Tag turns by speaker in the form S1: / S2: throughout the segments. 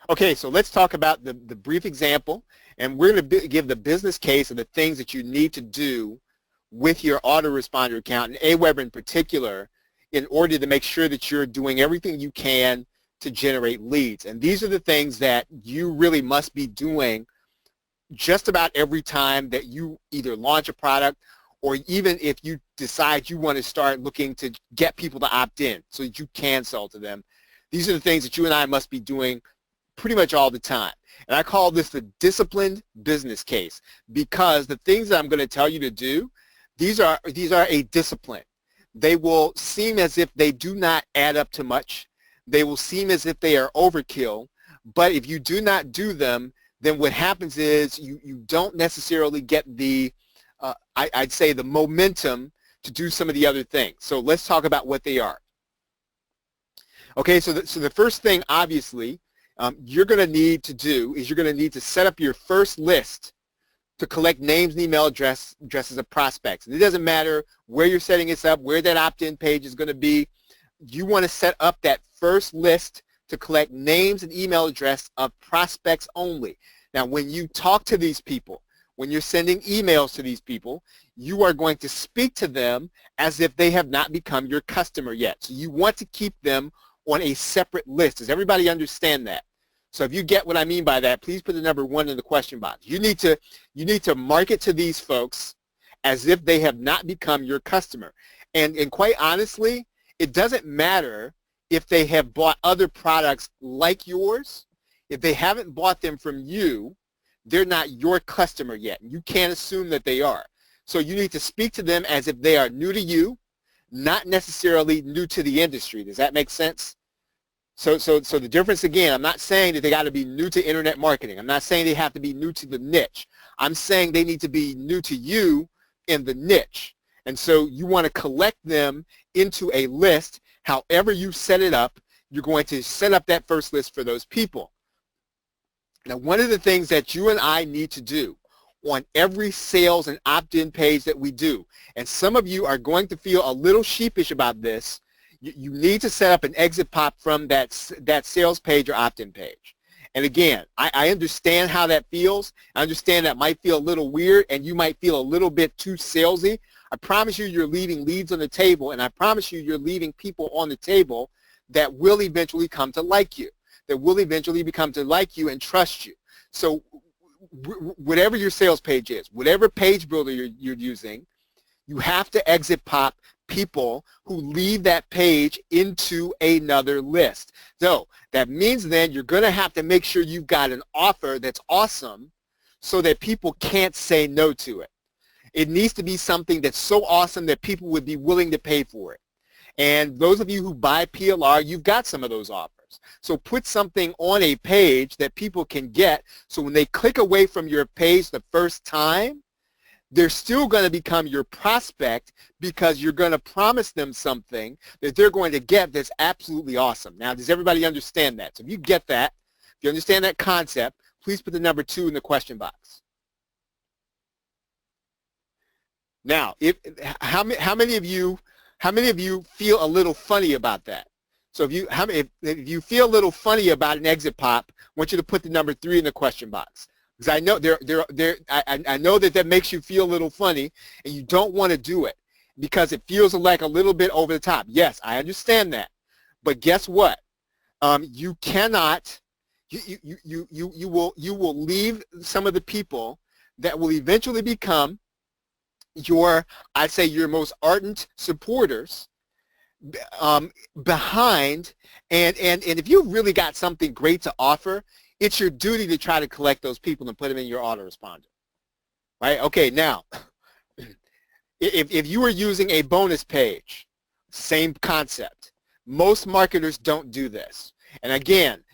S1: Okay, so let's talk about the brief example, and we're going to give the business case of the things that you need to do with your autoresponder account, and Aweber in particular, in order to make sure that you're doing everything you can to generate leads. And these are the things that you really must be doing just about every time that you either launch a product, or even if you decide you want to start looking to get people to opt in so that you can sell to them. These are the things that you and I must be doing pretty much all the time. And I call this the disciplined business case, because the things that I'm going to tell you to do, these are a discipline. They will seem as if they do not add up to much. They will seem as if they are overkill. But if you do not do them, then what happens is you don't necessarily get the, I'd say, the momentum to do some of the other things. So let's talk about what they are. Okay, so the first thing, obviously, you're going to need to do is you're going to need to set up your first list to collect names and email addresses of prospects. And it doesn't matter where you're setting this up, where that opt-in page is going to be. You want to set up that first list to collect names and email address of prospects only. Now, when you talk to these people, when you're sending emails to these people, you are going to speak to them as if they have not become your customer yet. So you want to keep them on a separate list. Does everybody understand that? So if you get what I mean by that, please put the number 1 in the question box. You need to market to these folks as if they have not become your customer. And quite honestly, it doesn't matter if they have bought other products like yours. If they haven't bought them from you, they're not your customer yet. You can't assume that they are. So you need to speak to them as if they are new to you, not necessarily new to the industry. Does that make sense? So the difference, again, I'm not saying that they got to be new to internet marketing. I'm not saying they have to be new to the niche. I'm saying they need to be new to you in the niche. And so you want to collect them into a list. However you set it up, you're going to set up that first list for those people. Now, one of the things that you and I need to do on every sales and opt-in page that we do, and some of you are going to feel a little sheepish about this, you need to set up an exit pop from that sales page or opt-in page. And again, I understand how that feels. I understand that might feel a little weird, and you might feel a little bit too salesy. I promise you, you're leaving leads on the table, and I promise you, you're leaving people on the table that will eventually come to like you, that will eventually become to like you and trust you. So whatever your sales page is, whatever page builder you're using, you have to exit pop people who leave that page into another list. So that means then you're going to have to make sure you've got an offer that's awesome so that people can't say no to it. It needs to be something that's so awesome that people would be willing to pay for it. And those of you who buy PLR, you've got some of those offers. So put something on a page that people can get, so when they click away from your page the first time, they're still going to become your prospect, because you're going to promise them something that they're going to get that's absolutely awesome. Now, does everybody understand that? So if you get that, if you understand that concept, please put the number 2 in the question box. Now, how many of you feel a little funny about that? So if you feel a little funny about an exit pop, I want you to put the number 3 in the question box. Because I know I know that makes you feel a little funny, and you don't want to do it because it feels like a little bit over the top. Yes, I understand that, but guess what? You cannot. You will leave some of the people that will eventually become I'd say your most ardent supporters behind, and if you really got something great to offer, it's your duty to try to collect those people and put them in your autoresponder, right? Okay, now, if you were using a bonus page, same concept. Most marketers don't do this. And again,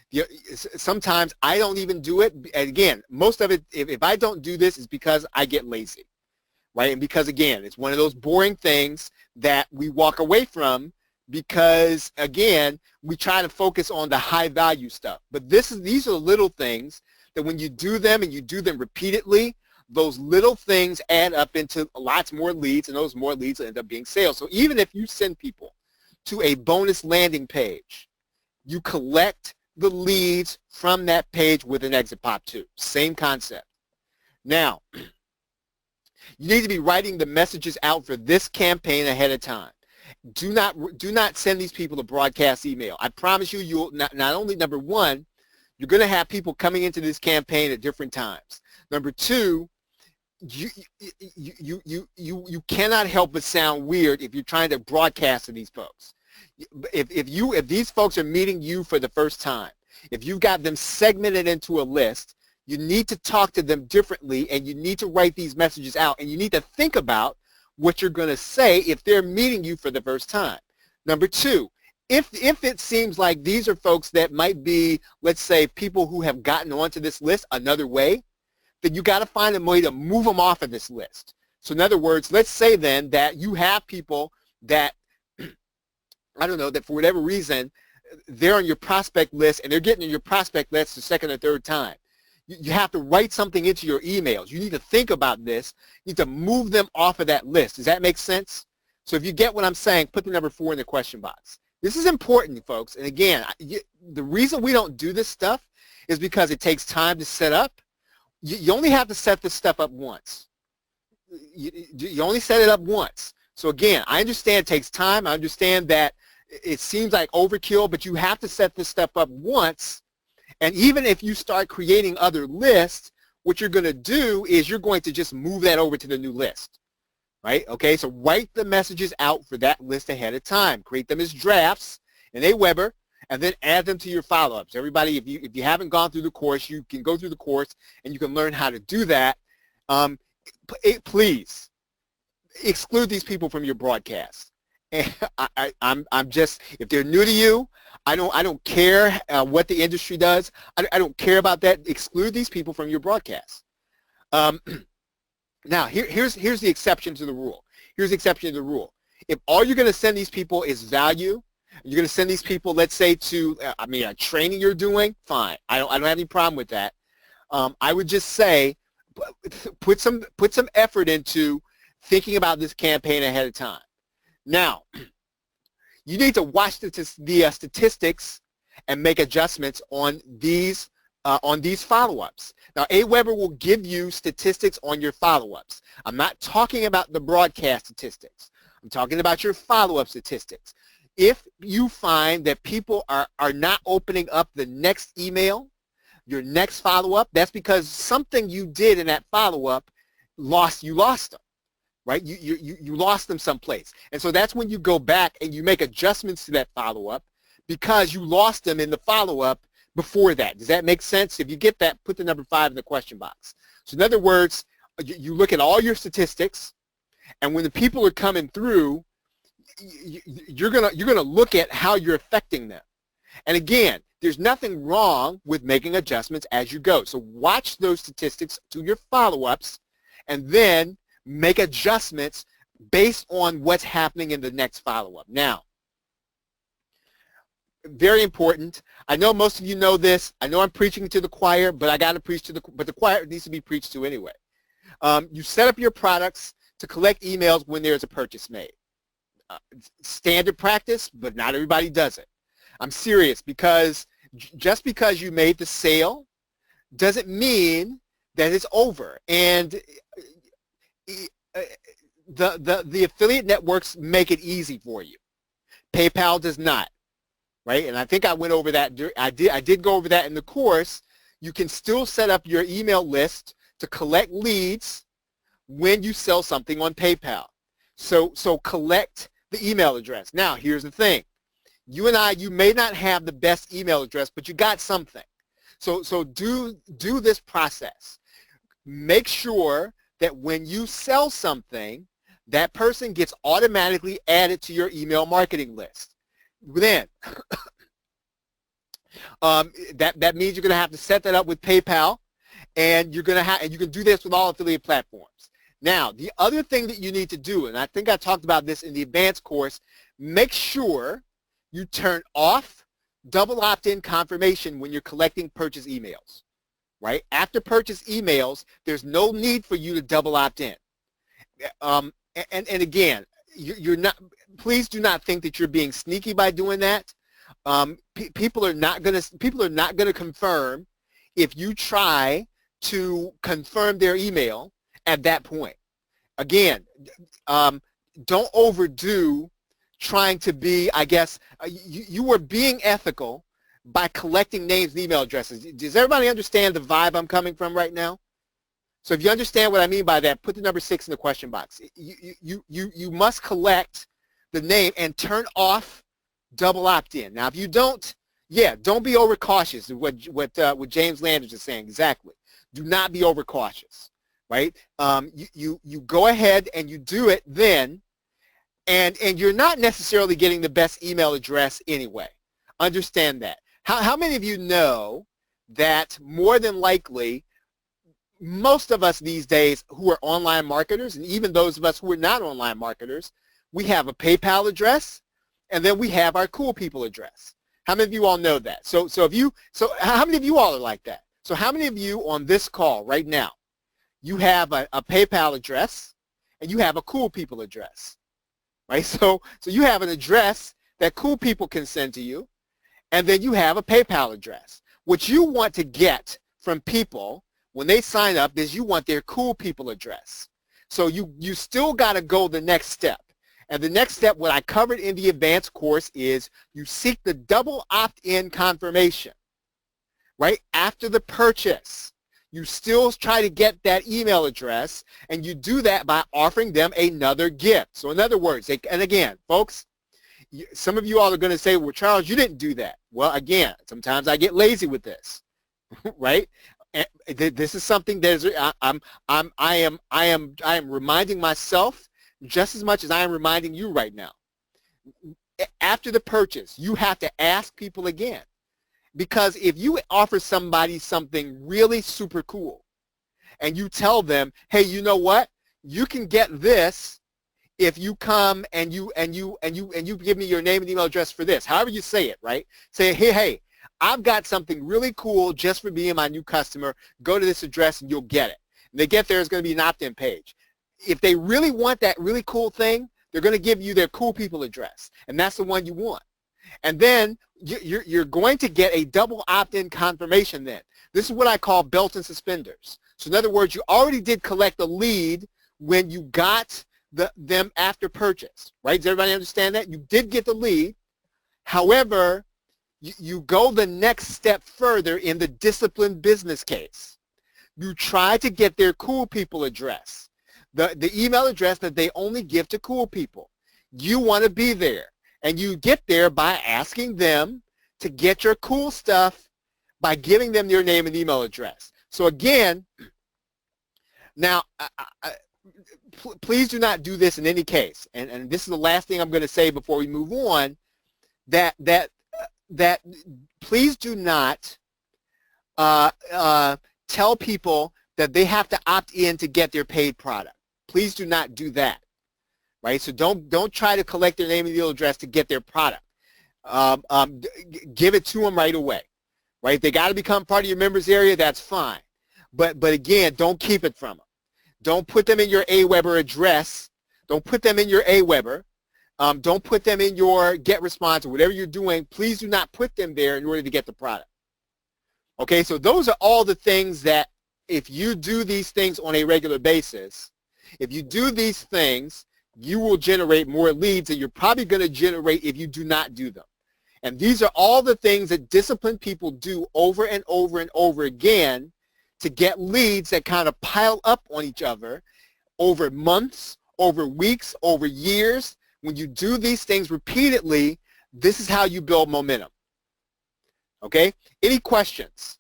S1: sometimes I don't even do it. And again, most of it, if I don't do this, is because I get lazy, right? And because, again, it's one of those boring things that we walk away from, because, again, we try to focus on the high-value stuff. But these are little things that when you do them and you do them repeatedly, those little things add up into lots more leads, and those more leads end up being sales. So even if you send people to a bonus landing page, you collect the leads from that page with an exit pop too. Same concept. Now, you need to be writing the messages out for this campaign ahead of time. Do not send these people a broadcast email. I promise you, you'll not only, number one, you're going to have people coming into this campaign at different times. Number two, you cannot help but sound weird if you're trying to broadcast to these folks. If these folks are meeting you for the first time, if you've got them segmented into a list, you need to talk to them differently, and you need to write these messages out, and you need to think about what you're going to say if they're meeting you for the first time. Number two, if it seems like these are folks that might be, let's say, people who have gotten onto this list another way, then you got to find a way to move them off of this list. So in other words, let's say then that you have people that, I don't know, that for whatever reason, they're on your prospect list and they're getting in your prospect list the second or third time. You have to write something into your emails. You need to think about this. You need to move them off of that list. Does that make sense? So if you get what I'm saying, put the number 4 in the question box. This is important, folks. And again, the reason we don't do this stuff is because it takes time to set up. You only have to set this stuff up once. You only set it up once. So again, I understand it takes time. I understand that it seems like overkill, but you have to set this stuff up once. And even if you start creating other lists, what you're going to do is you're going to just move that over to the new list, right? Okay, so write the messages out for that list ahead of time. Create them as drafts in Aweber, and then add them to your follow-ups. Everybody, if you haven't gone through the course, you can go through the course and you can learn how to do that. Please exclude these people from your broadcast. And I'm just, if they're new to you, I don't care what the industry does. I don't care about that. Exclude these people from your broadcast. Now, here's the exception to the rule. Here's the exception to the rule. If all you're going to send these people is value, you're going to send these people, let's say, to a training you're doing, fine. I don't have any problem with that. I would just say put some effort into thinking about this campaign ahead of time. Now, you need to watch the statistics and make adjustments on these follow-ups. Now, Aweber will give you statistics on your follow-ups. I'm not talking about the broadcast statistics. I'm talking about your follow-up statistics. If you find that people are not opening up the next email, your next follow-up, that's because something you did in that follow-up you lost them. Right? You lost them someplace. And so that's when you go back and you make adjustments to that follow-up because you lost them in the follow-up before that. Does that make sense? If you get that, put the number 5 in the question box. So in other words, you look at all your statistics, and when the people are coming through, you're gonna look at how you're affecting them. And again, there's nothing wrong with making adjustments as you go. So watch those statistics to your follow-ups, and then make adjustments based on what's happening in the next follow-up. Now, very important. I know most of you know this. I know I'm preaching to the choir, but I got to preach to but the choir needs to be preached to anyway. You set up your products to collect emails when there's a purchase made. Standard practice, but not everybody does it. I'm serious, because just because you made the sale doesn't mean that it's over. And the affiliate networks make it easy for you. PayPal does not, right? And I think I went over that. I did go over that in the course. You can still set up your email list to collect leads when you sell something on PayPal. So collect the email address. Now, here's the thing. You may not have the best email address, but you got something. So do this process. Make sure that when you sell something, that person gets automatically added to your email marketing list. Then, that means you're going to have to set that up with PayPal, and you can do this with all affiliate platforms. Now, the other thing that you need to do, and I think I talked about this in the advanced course, make sure you turn off double opt-in confirmation when you're collecting purchase emails. Right? After purchase emails, there's no need for you to double opt-in. And again, you're not. Please do not think that you're being sneaky by doing that. People are not gonna confirm if you try to confirm their email at that point. Again, don't overdo trying to be, I guess, you were being ethical by collecting names and email addresses. Does everybody understand the vibe I'm coming from right now? So if you understand what I mean by that, put the number 6 in the question box. You must collect the name and turn off double opt-in. Now, if you don't, yeah, don't be overcautious. What James Landers is saying exactly. Do not be overcautious, right? You go ahead and you do it then, and you're not necessarily getting the best email address anyway. Understand that. How many of you know that more than likely most of us these days who are online marketers, and even those of us who are not online marketers, we have a PayPal address, and then we have our cool people address. How many of you all know that? So how many of you all are like that? So how many of you on this call right now, you have a PayPal address and you have a cool people address, right? So you have an address that cool people can send to you, and then you have a PayPal address. What you want to get from people when they sign up is you want their cool people address. So you still got to go the next step. And the next step, what I covered in the advanced course, is you seek the double opt-in confirmation, right? After the purchase, you still try to get that email address, and you do that by offering them another gift. So in other words, and again, folks, some of you all are going to say, well, Charles, you didn't do that. Well, again, sometimes I get lazy with this, right? And this is something that I am reminding myself just as much as I am reminding you right now. After the purchase, you have to ask people again. Because if you offer somebody something really super cool and you tell them, hey, you know what? You can get this if you come and you give me your name and email address for this. However you say it, right? Say, hey, I've got something really cool just for being my new customer. Go to this address and you'll get it. And they get there, it's going to be an opt-in page. If they really want that really cool thing, they're going to give you their cool people address, and that's the one you want. And then you're going to get a double opt-in confirmation then. This is what I call belt and suspenders. So in other words, you already did collect the lead when you got them after purchase, right? Does everybody understand that? You did get the lead. However, you go the next step further in the disciplined business case. You try to get their cool people address. The email address that they only give to cool people. You want to be there, and you get there by asking them to get your cool stuff by giving them your name and email address. So again, now please do not do this in any case, and this is the last thing I'm going to say before we move on, that please do not tell people that they have to opt in to get their paid product. Please do not do that, right? So don't try to collect their name and email address to get their product. Give it to them right away, right? They got to become part of your members area. That's fine, but again, don't keep it from them. Don't put them in your Aweber address. Don't put them in your Aweber. Don't put them in your GetResponse or whatever you're doing. Please do not put them there in order to get the product. Okay, so those are all the things that if you do these things on a regular basis, if you do these things, you will generate more leads than you're probably going to generate if you do not do them. And these are all the things that disciplined people do over and over and over again to get leads that kind of pile up on each other over months, over weeks, over years. When you do these things repeatedly, this is how you build momentum. Okay? Any questions?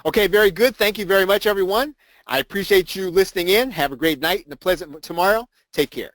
S1: Okay, very good. Thank you very much, everyone. I appreciate you listening in. Have a great night and a pleasant tomorrow. Take care.